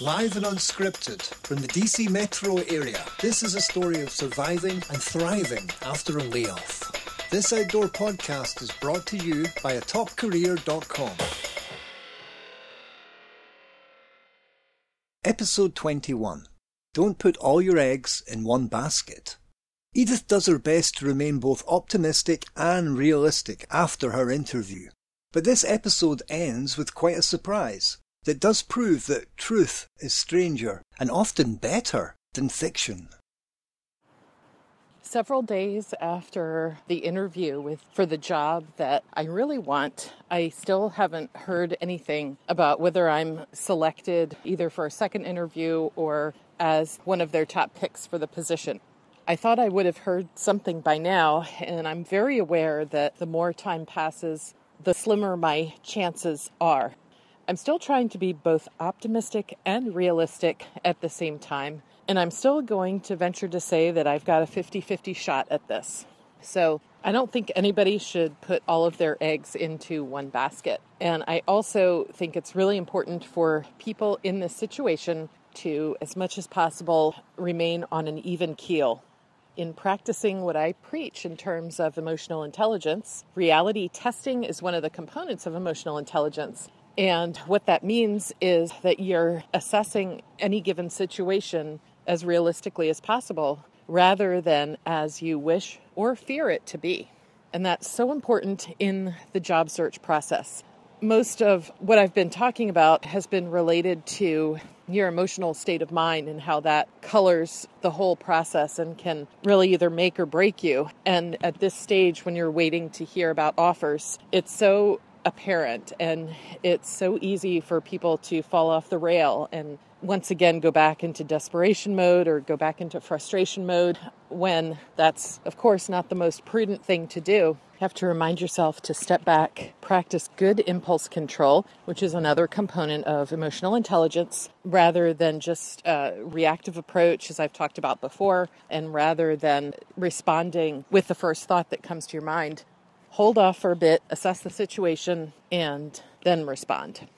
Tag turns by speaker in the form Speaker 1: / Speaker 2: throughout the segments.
Speaker 1: Live and unscripted from the DC metro area, this is a story of surviving and thriving after a layoff. This outdoor podcast is brought to you by atopcareer.com. Episode 21. Don't put all your eggs in one basket. Edith does her best to remain both optimistic and realistic after her interview. But this episode ends with quite a surprise that does prove that truth is stranger and often better than fiction.
Speaker 2: Several days after the interview for the job that I really want, I still haven't heard anything about whether I'm selected either for a second interview or as one of their top picks for the position. I thought I would have heard something by now, and I'm very aware that the more time passes, the slimmer my chances are. I'm still trying to be both optimistic and realistic at the same time, and I'm still going to venture to say that I've got a 50-50 shot at this. So I don't think anybody should put all of their eggs into one basket. And I also think it's really important for people in this situation to, as much as possible, remain on an even keel. In practicing what I preach in terms of emotional intelligence, reality testing is one of the components of emotional intelligence. And what that means is that you're assessing any given situation as realistically as possible, rather than as you wish or fear it to be. And that's so important in the job search process. Most of what I've been talking about has been related to your emotional state of mind and how that colors the whole process and can really either make or break you. And at this stage, when you're waiting to hear about offers, it's so apparent and it's so easy for people to fall off the rail and once again go back into desperation mode or go back into frustration mode, when that's, of course, not the most prudent thing to do. You have to remind yourself to step back, practice good impulse control, which is another component of emotional intelligence, rather than just a reactive approach, as I've talked about before, and rather than responding with the first thought that comes to your mind. Hold off for a bit, assess the situation, and then respond.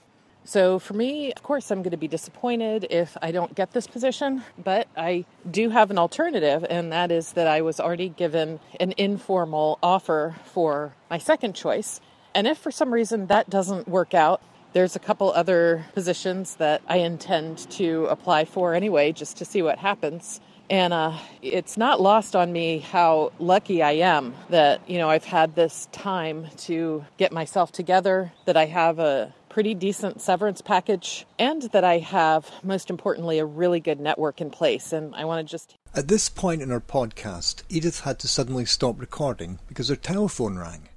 Speaker 2: So for me, of course, I'm going to be disappointed if I don't get this position, but I do have an alternative, and that is that I was already given an informal offer for my second choice. And if for some reason that doesn't work out, there's a couple other positions that I intend to apply for anyway, just to see what happens. And it's not lost on me how lucky I am that, I've had this time to get myself together, that I have a pretty decent severance package, and that I have, most importantly, a really good network in place. And I want to just...
Speaker 1: At this point in our podcast, Edith had to suddenly stop recording because her telephone rang.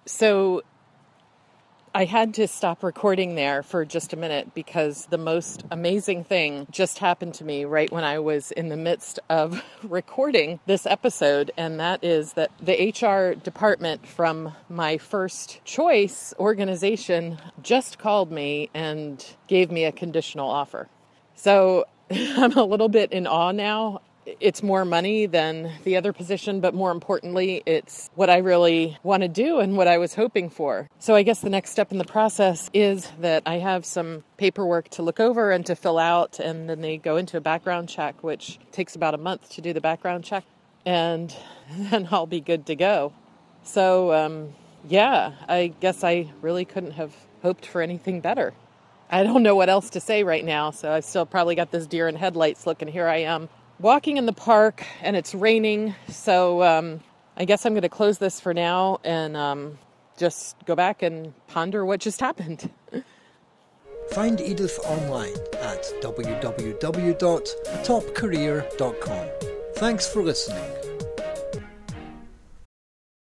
Speaker 2: So I had to stop recording there for just a minute because the most amazing thing just happened to me right when I was in the midst of recording this episode, and that is that the HR department from my first choice organization just called me and gave me a conditional offer. So I'm a little bit in awe now. It's more money than the other position, but more importantly, it's what I really want to do and what I was hoping for. So I guess the next step in the process is that I have some paperwork to look over and to fill out, and then they go into a background check, which takes about a month to do the background check, and then I'll be good to go. So, I guess I really couldn't have hoped for anything better. I don't know what else to say right now, so I've still probably got this deer in headlights look, and here I am, walking in the park, and it's raining, so I guess I'm going to close this for now and just go back and ponder what just happened.
Speaker 1: Find Edith online at www.atopcareer.com. Thanks for listening.